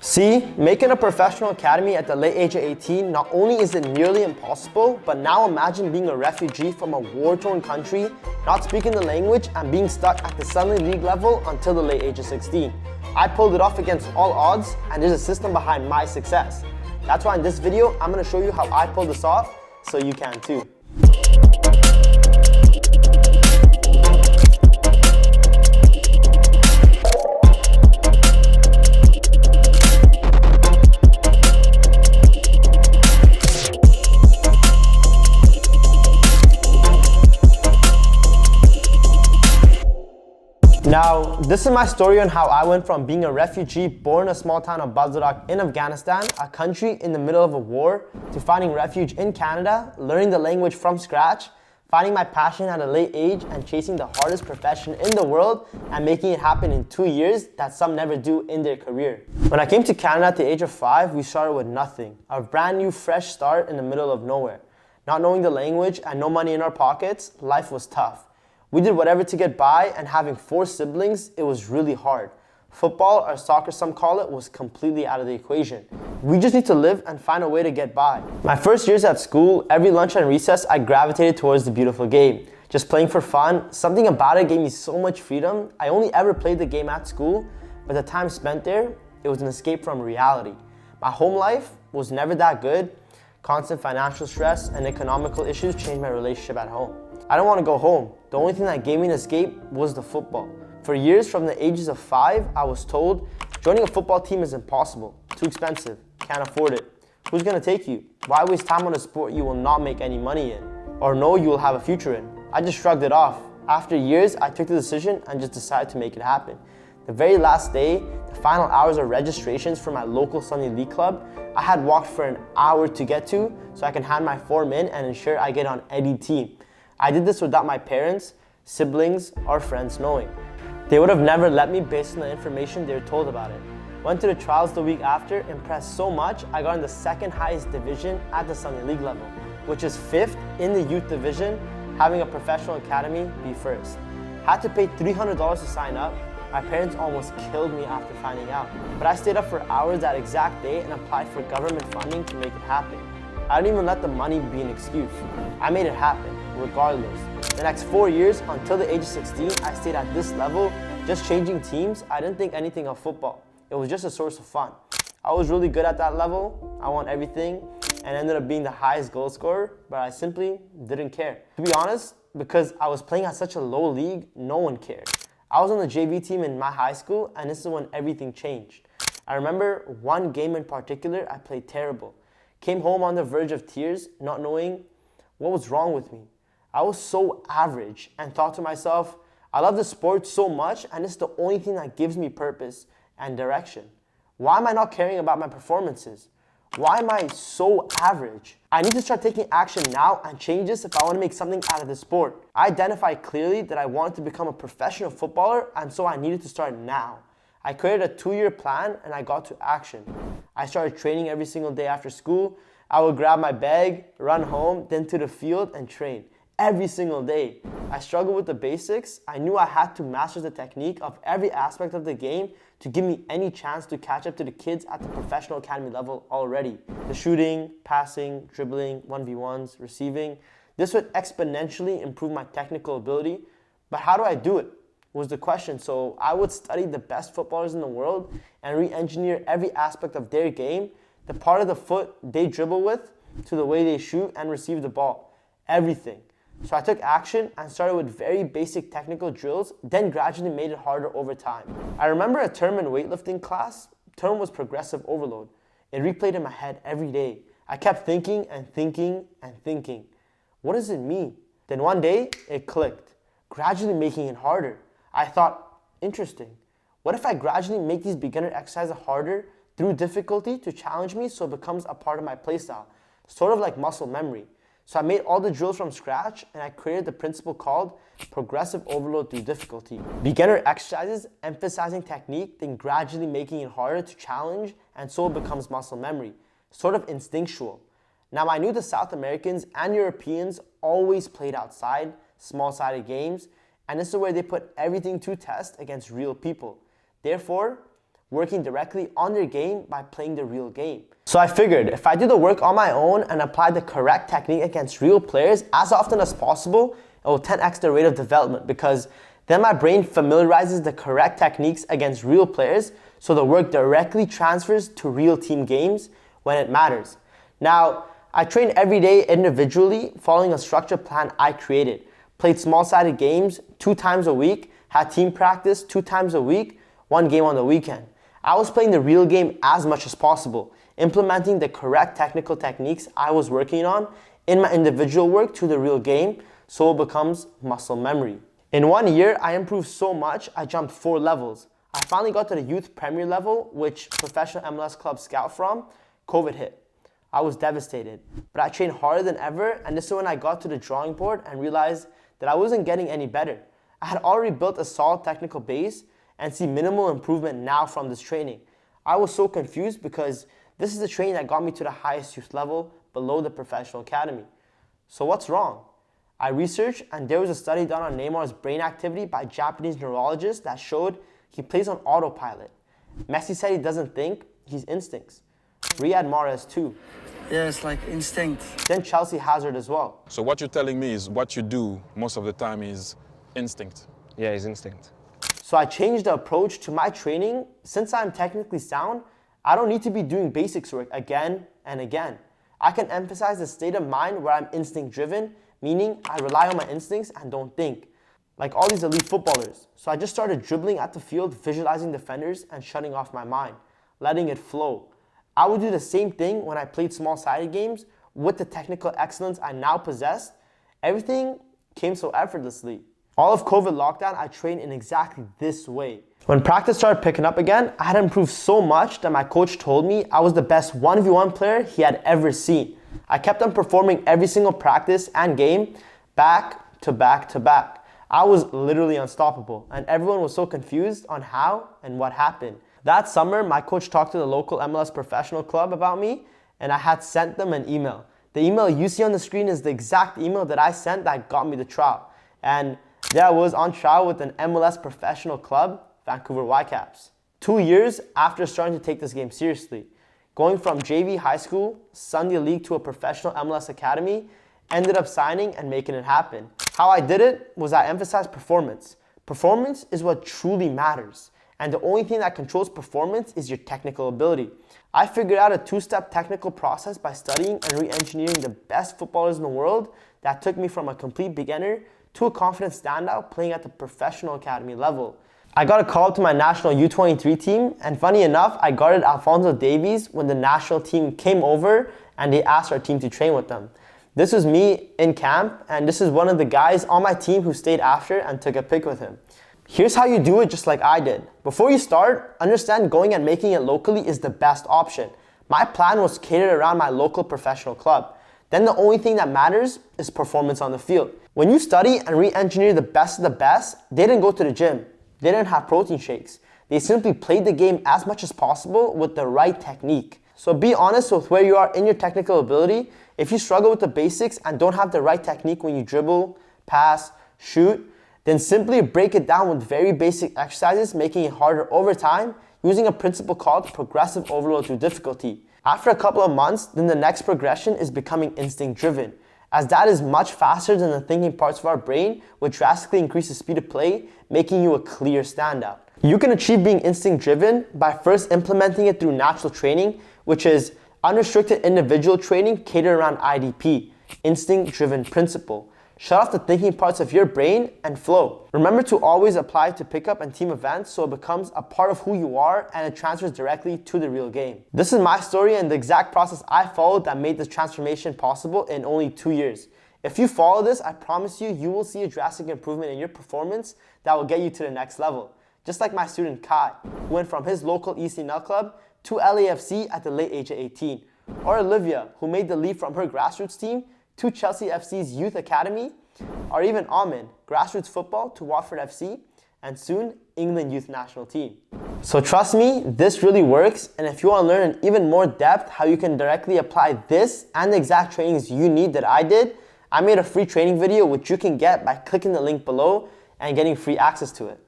See, making a professional academy at the late age of 18, not only is it nearly impossible, but now imagine being a refugee from a war-torn country, not speaking the language, and being stuck at the Sunday League level until the late age of 16. I pulled it off against all odds, and there's a system behind my success. That's why in this video, I'm going to show you how I pulled this off, so you can too. Now, this is my story on how I went from being a refugee born in a small town of Bazarak in Afghanistan, a country in the middle of a war, to finding refuge in Canada, learning the language from scratch, finding my passion at a late age, and chasing the hardest profession in the world and making it happen in 2 years that some never do in their career. When I came to Canada at the age of 5, we started with nothing, a brand new fresh start in the middle of nowhere. Not knowing the language and no money in our pockets, life was tough. We did whatever to get by, and having 4 siblings, it was really hard. Football, or soccer some call it, was completely out of the equation. We just need to live and find a way to get by. My first years at school, every lunch and recess, I gravitated towards the beautiful game. Just playing for fun, something about it gave me so much freedom. I only ever played the game at school, but the time spent there, it was an escape from reality. My home life was never that good. Constant financial stress and economical issues changed my relationship at home. I don't want to go home. The only thing that gave me an escape was the football. For years, from the ages of 5, I was told, joining a football team is impossible, too expensive, can't afford it. Who's going to take you? Why waste time on a sport you will not make any money in? Or no, you will have a future in? I just shrugged it off. After years, I took the decision and just decided to make it happen. The very last day, the final hours of registrations for my local Sunday League club, I had walked for an hour to get to so I can hand my form in and ensure I get on any team. I did this without my parents, siblings, or friends knowing. They would have never let me based on the information they were told about it. Went to the trials the week after, impressed so much, I got in the second highest division at the Sunday League level, which is 5th in the youth division, having a professional academy be first. Had to pay $300 to sign up. My parents almost killed me after finding out. But I stayed up for hours that exact day and applied for government funding to make it happen. I didn't even let the money be an excuse. I made it happen, regardless. The next 4 years, until the age of 16, I stayed at this level, just changing teams. I didn't think anything of football. It was just a source of fun. I was really good at that level. I won everything and ended up being the highest goal scorer, but I simply didn't care. To be honest, because I was playing at such a low league, no one cared. I was on the JV team in my high school, and this is when everything changed. I remember one game in particular, I played terrible. Came home on the verge of tears, not knowing what was wrong with me. I was so average and thought to myself, I love the sport so much, and it's the only thing that gives me purpose and direction. Why am I not caring about my performances? Why am I so average? I need to start taking action now and change this if I want to make something out of this sport. I identified clearly that I wanted to become a professional footballer, and so I needed to start now. I created a 2-year plan and I got to action. I started training every single day after school. I would grab my bag, run home, then to the field and train every single day. I struggled with the basics. I knew I had to master the technique of every aspect of the game to give me any chance to catch up to the kids at the professional academy level already. The shooting, passing, dribbling, 1v1s, receiving. This would exponentially improve my technical ability. But how do I do it? Was the question. So I would study the best footballers in the world and re-engineer every aspect of their game, the part of the foot they dribble with, to the way they shoot and receive the ball. Everything. So I took action and started with very basic technical drills, then gradually made it harder over time. I remember a term in weightlifting class. Term was progressive overload. It replayed in my head every day. I kept thinking and thinking and thinking. What does it mean? Then one day, it clicked, gradually making it harder. I thought, interesting. What if I gradually make these beginner exercises harder through difficulty to challenge me so it becomes a part of my playstyle? Sort of like muscle memory. So I made all the drills from scratch and I created the principle called progressive overload through difficulty. Beginner exercises emphasizing technique, then gradually making it harder to challenge, and so it becomes muscle memory. Sort of instinctual. Now I knew the South Americans and Europeans always played outside, small-sided games, and this is where they put everything to test against real people. Therefore, working directly on their game by playing the real game. So I figured if I do the work on my own and apply the correct technique against real players as often as possible, it will 10x the rate of development, because then my brain familiarizes the correct techniques against real players, so the work directly transfers to real team games when it matters. Now, I train every day individually following a structured plan I created. Played small-sided games 2 times a week, had team practice 2 times a week, 1 game on the weekend. I was playing the real game as much as possible, implementing the correct technical techniques I was working on in my individual work to the real game, so it becomes muscle memory. In 1 year, I improved so much, I jumped 4 levels. I finally got to the youth premier level, which professional MLS clubs scout from. COVID hit. I was devastated, but I trained harder than ever, and this is when I got to the drawing board and realized that I wasn't getting any better. I had already built a solid technical base and see minimal improvement now from this training. I was so confused because this is the training that got me to the highest youth level below the professional academy. So what's wrong? I researched, and there was a study done on Neymar's brain activity by a Japanese neurologist that showed he plays on autopilot. Messi said he doesn't think, he's instincts. Riyad Mahrez too. Yeah, it's like instinct. Then Chelsea Hazard as well. So what you're telling me is what you do most of the time is instinct. Yeah, it's instinct. So I changed the approach to my training. Since I'm technically sound, I don't need to be doing basics work again and again. I can emphasize the state of mind where I'm instinct driven, meaning I rely on my instincts and don't think, like all these elite footballers. So I just started dribbling at the field, visualizing defenders and shutting off my mind, letting it flow. I would do the same thing when I played small-sided games with the technical excellence I now possessed. Everything came so effortlessly. All of COVID lockdown, I trained in exactly this way. When practice started picking up again, I had improved so much that my coach told me I was the best 1v1 player he had ever seen. I kept on performing every single practice and game, back to back to back. I was literally unstoppable, and everyone was so confused on how and what happened. That summer, my coach talked to the local MLS professional club about me, and I had sent them an email. The email you see on the screen is the exact email that I sent that got me the trial. And there I was on trial with an MLS professional club, Vancouver Whitecaps. 2 years after starting to take this game seriously. Going from JV high school, Sunday league to a professional MLS academy, ended up signing and making it happen. How I did it was I emphasized performance. Performance is what truly matters. And the only thing that controls performance is your technical ability. I figured out a 2-step technical process by studying and re-engineering the best footballers in the world that took me from a complete beginner to a confident standout playing at the professional academy level. I got a call up to my national U23 team, and funny enough, I guarded Alphonso Davies when the national team came over and they asked our team to train with them. This was me in camp, and this is one of the guys on my team who stayed after and took a pic with him. Here's how you do it just like I did. Before you start, understand going and making it locally is the best option. My plan was catered around my local professional club. Then the only thing that matters is performance on the field. When you study and re-engineer the best of the best, they didn't go to the gym. They didn't have protein shakes. They simply played the game as much as possible with the right technique. So be honest with where you are in your technical ability. If you struggle with the basics and don't have the right technique when you dribble, pass, shoot, then simply break it down with very basic exercises, making it harder over time, using a principle called progressive overload through difficulty. After a couple of months, then the next progression is becoming instinct driven, as that is much faster than the thinking parts of our brain, which drastically increases speed of play, making you a clear standout. You can achieve being instinct driven by first implementing it through natural training, which is unrestricted individual training catered around IDP, instinct driven principle. Shut off the thinking parts of your brain and flow. Remember to always apply to pickup and team events so it becomes a part of who you are and it transfers directly to the real game. This is my story and the exact process I followed that made this transformation possible in only 2 years. If you follow this, I promise you, you will see a drastic improvement in your performance that will get you to the next level. Just like my student Kai, who went from his local ECNL club to LAFC at the late age of 18. Or Olivia, who made the leap from her grassroots team to Chelsea FC's youth academy, or even Amin, grassroots football to Watford FC, and soon England youth national team. So trust me, this really works, and if you want to learn in even more depth how you can directly apply this and the exact trainings you need that I did, I made a free training video which you can get by clicking the link below and getting free access to it.